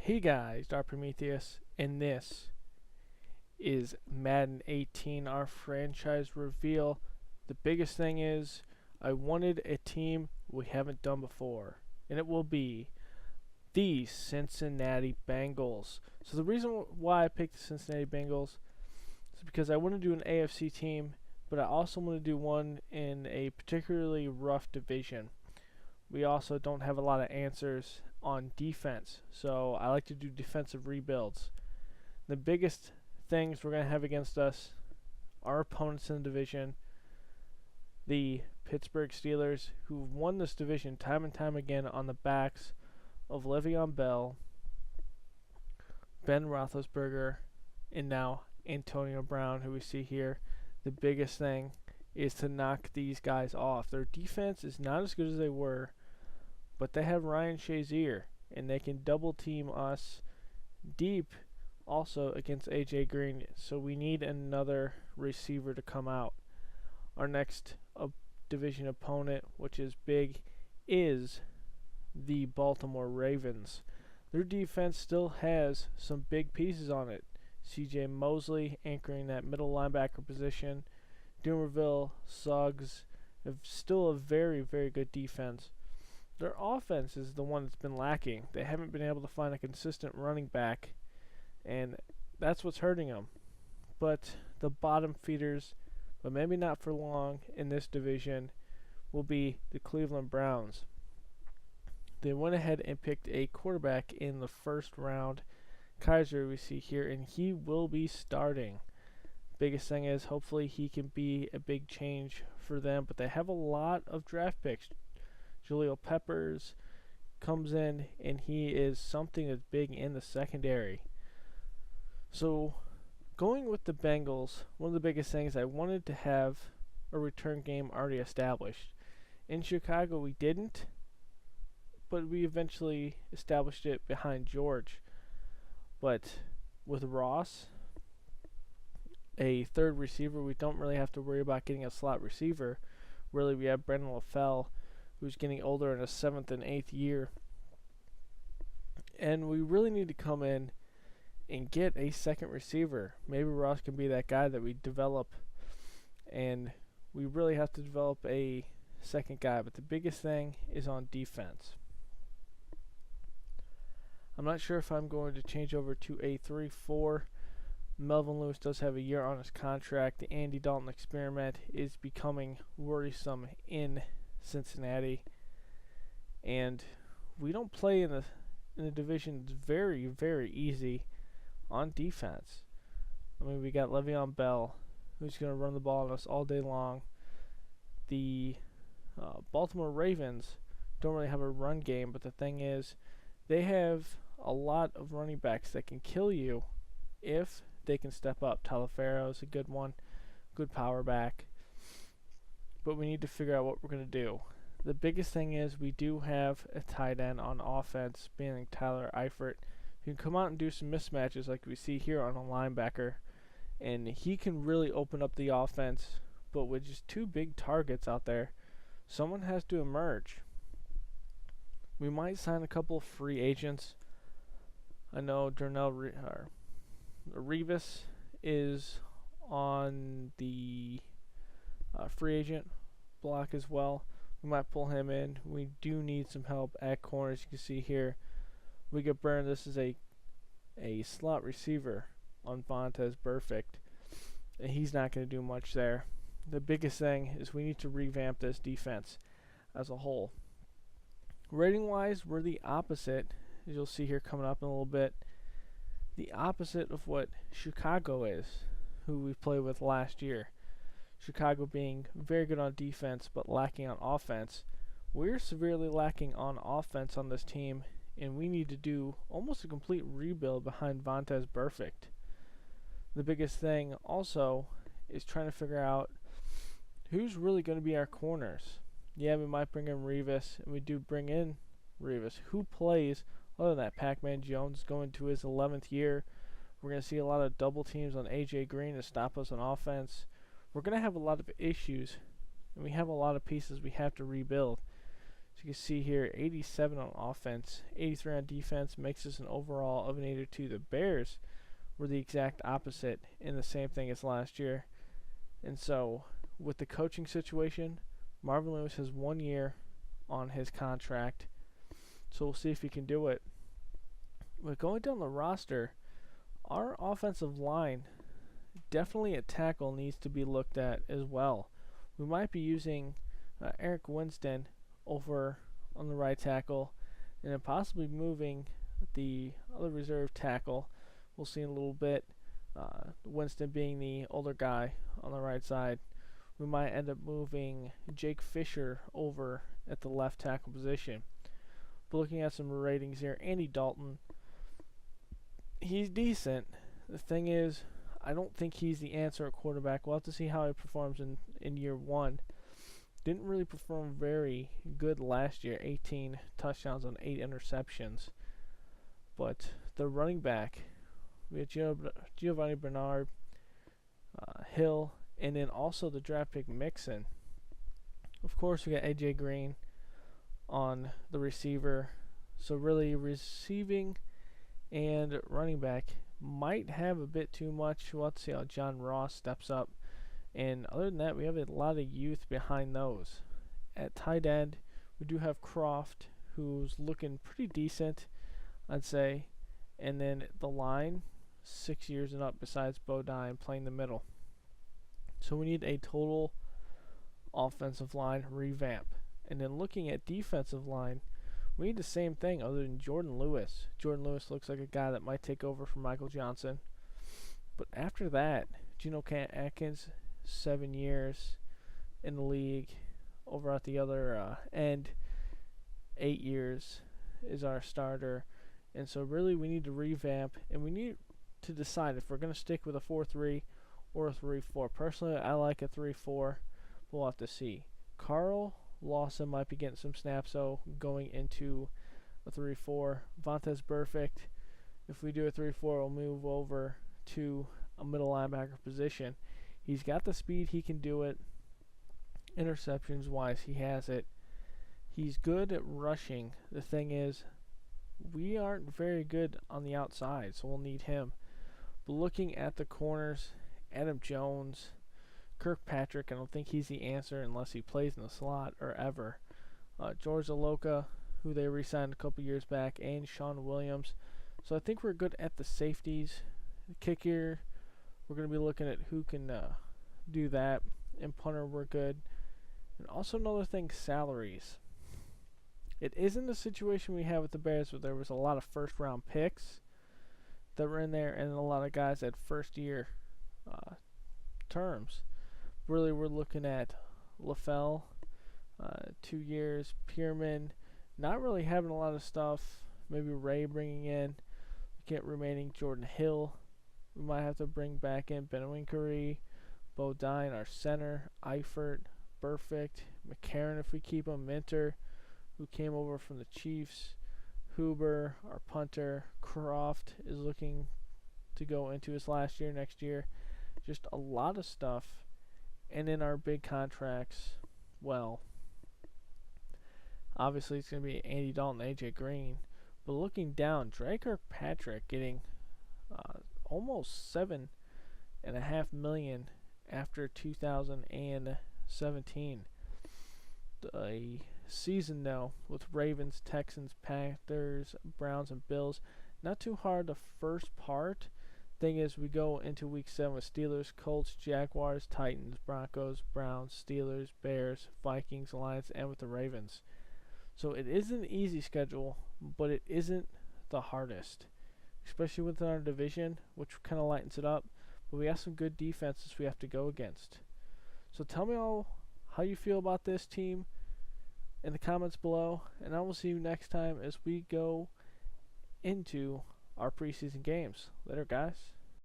Hey guys, Dark Prometheus, and this is Madden 18, our franchise reveal. The biggest thing is, I wanted a team we haven't done before, and it will be the Cincinnati Bengals. So the reason why I picked the Cincinnati Bengals is because I want to do an AFC team, but I also want to do one in a particularly rough division. We also don't have a lot of answers on defense, so I like to do defensive rebuilds. The biggest things we're going to have against us, our opponents in the division, the Pittsburgh Steelers, who've won this division time and time again on the backs of Le'Veon Bell, Ben Roethlisberger, and now Antonio Brown, who we see here. The biggest thing is to knock these guys off. Their defense is not as good as they were, but they have Ryan Shazier, and they can double team us deep also against AJ Green, so we need another receiver to come out. Our next division opponent, which is big, is the Baltimore Ravens. Their defense still has some big pieces on it. CJ Mosley anchoring that middle linebacker position. Dumerville, Suggs, have still a very, very good defense. Their offense is the one that's been lacking. They haven't been able to find a consistent running back, and that's what's hurting them. But the bottom feeders, but maybe not for long in this division, will be the Cleveland Browns. They went ahead and picked a quarterback in the first round, Kaiser, we see here, and he will be starting. Biggest thing is hopefully he can be a big change for them, but they have a lot of draft picks. Julio Peppers comes in, and he is something that's big in the secondary. So, going with the Bengals, one of the biggest things, I wanted to have a return game already established. In Chicago, we didn't, but we eventually established it behind George. But with Ross, a third receiver, we don't really have to worry about getting a slot receiver. Really, we have Brendan LaFell, who's getting older in his 7th and 8th year. And we really need to come in and get a second receiver. Maybe Ross can be that guy that we develop, and we really have to develop a second guy. But the biggest thing is on defense. I'm not sure if I'm going to change over to a 3-4. Melvin Lewis does have a year on his contract. The Andy Dalton experiment is becoming worrisome in Cincinnati, and we don't play in the division that's very, very easy on defense. I mean, we got Le'Veon Bell, who's going to run the ball on us all day long. The Baltimore Ravens don't really have a run game, but the thing is, they have a lot of running backs that can kill you if they can step up. Talaferro's a good one, good power back. But we need to figure out what we're going to do. The biggest thing is we do have a tight end on offense, being Tyler Eifert, who can come out and do some mismatches like we see here on a linebacker. And he can really open up the offense, but with just two big targets out there, someone has to emerge. We might sign a couple of free agents. I know Revis is on the free agent block as well. We might pull him in. We do need some help at corners. You can see here, we get Byrne. This is a slot receiver on Vontaze Burfict, and he's not going to do much there. The biggest thing is we need to revamp this defense as a whole. Rating wise, we're the opposite, as you'll see here coming up in a little bit, the opposite of what Chicago is, who we played with last year. Chicago being very good on defense but lacking on offense. We're severely lacking on offense on this team, and we need to do almost a complete rebuild behind Vontaze Burfict. The biggest thing also is trying to figure out who's really going to be our corners. Yeah, we might bring in Revis, and we do bring in Revis. Who plays other than that? Pac-Man Jones going to his 11th year. We're going to see a lot of double teams on AJ Green to stop us on offense. We're going to have a lot of issues, and we have a lot of pieces we have to rebuild. As you can see here, 87 on offense, 83 on defense, makes us an overall of an 82. The Bears were the exact opposite in the same thing as last year. And so, with the coaching situation, Marvin Lewis has 1 year on his contract. So we'll see if he can do it. But going down the roster, our offensive line, definitely a tackle needs to be looked at as well. We might be using Eric Winston over on the right tackle, and then possibly moving the other reserve tackle. We'll see in a little bit. Winston being the older guy on the right side. We might end up moving Jake Fisher over at the left tackle position. But looking at some ratings here, Andy Dalton, he's decent. The thing is, I don't think he's the answer at quarterback. We'll have to see how he performs in year one. Didn't really perform very good last year. 18 touchdowns on 8 interceptions. But the running back, we had Giovanni Bernard, Hill, and then also the draft pick Mixon. Of course, we got AJ Green on the receiver. So really, receiving and running back might have a bit too much. We'll have to see how John Ross steps up. And other than that, we have a lot of youth behind those. At tight end, we do have Croft, who's looking pretty decent, I'd say. And then the line, 6 years and up, besides Bodine playing the middle. So we need a total offensive line revamp. And then looking at defensive line, we need the same thing other than Jordan Lewis. Jordan Lewis looks like a guy that might take over from Michael Johnson. But after that, Geno Atkins, 7 years in the league. Over at the other end, 8 years is our starter. And so really we need to revamp, and we need to decide if we're going to stick with a 4-3 or a 3-4. Personally, I like a 3-4. We'll have to see. Carl Lawson might be getting some snaps, though, going into a 3-4. Vontaze Burfict, if we do a 3-4, we'll move over to a middle linebacker position. He's got the speed, he can do it. Interceptions-wise, he has it. He's good at rushing. The thing is, we aren't very good on the outside, so we'll need him. But looking at the corners, Adam Jones, Kirkpatrick, I don't think he's the answer unless he plays in the slot or ever. George Aloka, who they re-signed a couple years back, and Sean Williams. So I think we're good at the safeties. The kicker, we're going to be looking at who can do that. And punter, we're good. And also another thing, salaries. It isn't the situation we have with the Bears where there was a lot of first-round picks that were in there and a lot of guys at first-year terms. Really, we're looking at LaFell, 2 years, Pierman, not really having a lot of stuff. Maybe Ray bringing in, remaining Jordan Hill. We might have to bring back in Benwinkere, Bodine, our center, Eifert, Burfict, McCarron if we keep him, Minter, who came over from the Chiefs, Huber, our punter, Croft is looking to go into his last year next year. Just a lot of stuff. And in our big contracts, well, obviously it's going to be Andy Dalton, AJ Green. But looking down, Dre Kirkpatrick getting almost $7.5 million after 2017. A season now with Ravens, Texans, Panthers, Browns, and Bills. Not too hard the first part. Thing is, we go into week 7 with Steelers, Colts, Jaguars, Titans, Broncos, Browns, Steelers, Bears, Vikings, Lions, and with the Ravens. So it is an easy schedule, but it isn't the hardest, especially within our division, which kind of lightens it up. But we have some good defenses we have to go against. So tell me all how you feel about this team in the comments below, and I will see you next time as we go into our preseason games. Later, guys.